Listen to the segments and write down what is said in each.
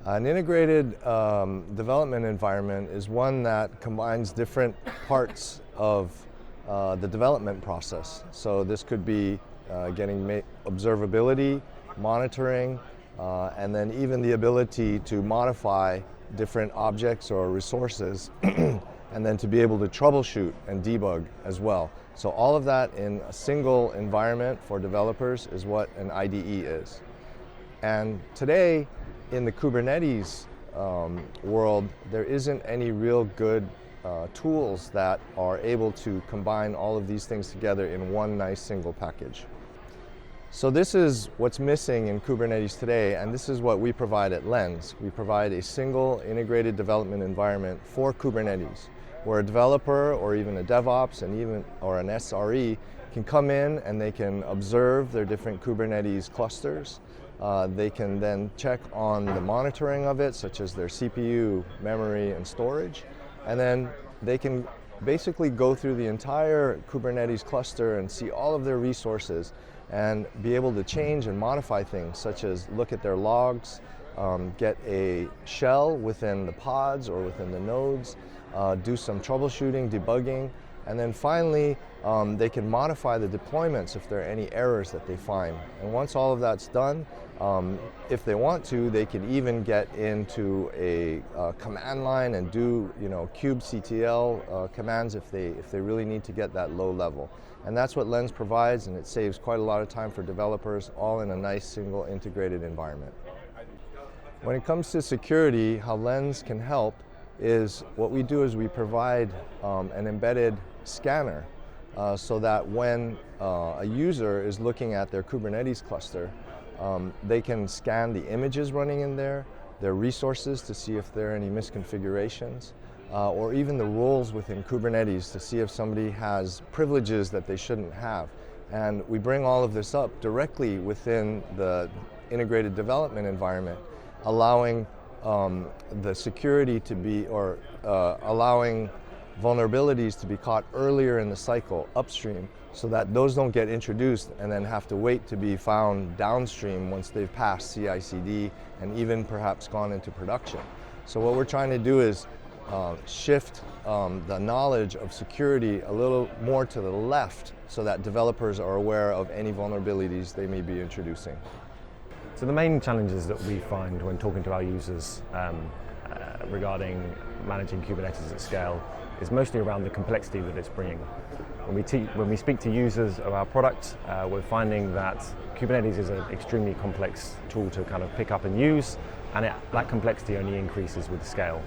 An integrated development environment is one that combines different parts of the development process. So this could be getting observability, monitoring, and then even the ability to modify different objects or resources and then to be able to troubleshoot and debug as well. So all of that in a single environment for developers is what an IDE is. And today, in the Kubernetes world, there isn't any real good tools that are able to combine all of these things together in one nice single package. So this is what's missing in Kubernetes today, and this is what we provide at Lens. We provide a single integrated development environment for Kubernetes, where a developer or even a DevOps or an SRE can come in and they can observe their different Kubernetes clusters. They can then check on the monitoring of it, such as their CPU, memory, and storage. And then they can basically go through the entire Kubernetes cluster and see all of their resources and be able to change and modify things, such as look at their logs, get a shell within the pods or within the nodes, do some troubleshooting, debugging, and then finally they can modify the deployments if there are any errors that they find. And once all of that's done, if they want to, they can even get into a command line and do kubectl commands if they really need to get that low level. And that's what Lens provides, and it saves quite a lot of time for developers, all in a nice single integrated environment. When it comes to security, how Lens can help is what we do is we provide an embedded scanner so that when a user is looking at their Kubernetes cluster, they can scan the images running in there, their resources to see if there are any misconfigurations, or even the roles within Kubernetes to see if somebody has privileges that they shouldn't have. And we bring all of this up directly within the integrated development environment, allowing the security to be, or allowing vulnerabilities to be caught earlier in the cycle, upstream, so that those don't get introduced and then have to wait to be found downstream once they've passed CI/CD and even perhaps gone into production. So what we're trying to do is shift the knowledge of security a little more to the left so that developers are aware of any vulnerabilities they may be introducing. So the main challenges that we find when talking to our users regarding managing Kubernetes at scale is mostly around the complexity that it's bringing. When we speak to users of our product, we're finding that Kubernetes is an extremely complex tool to kind of pick up and use, and that complexity only increases with scale.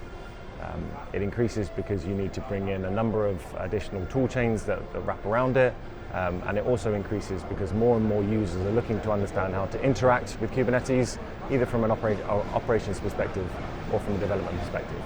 It increases because you need to bring in a number of additional tool chains that wrap around it, and it also increases because more and more users are looking to understand how to interact with Kubernetes, either from an operations perspective or from a development perspective.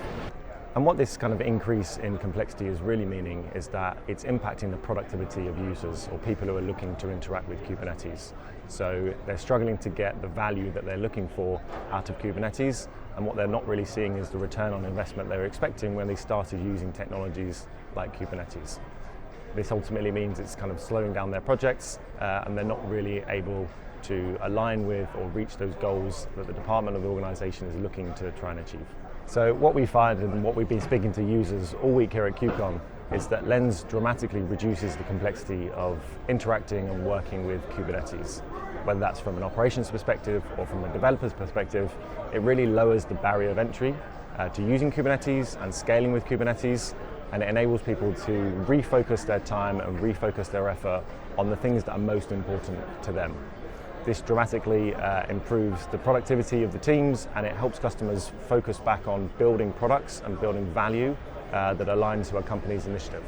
And what this kind of increase in complexity is really meaning is that it's impacting the productivity of users or people who are looking to interact with Kubernetes. So they're struggling to get the value that they're looking for out of Kubernetes, and what they're not really seeing is the return on investment they were expecting when they started using technologies like Kubernetes. This ultimately means it's kind of slowing down their projects, and they're not really able to align with or reach those goals that the department or the organization is looking to try and achieve. So what we find, and what we've been speaking to users all week here at KubeCon, is that Lens dramatically reduces the complexity of interacting and working with Kubernetes. Whether that's from an operations perspective or from a developer's perspective, it really lowers the barrier of entry to using Kubernetes and scaling with Kubernetes, and it enables people to refocus their time and refocus their effort on the things that are most important to them. This dramatically improves the productivity of the teams, and it helps customers focus back on building products and building value that aligns to a company's initiative.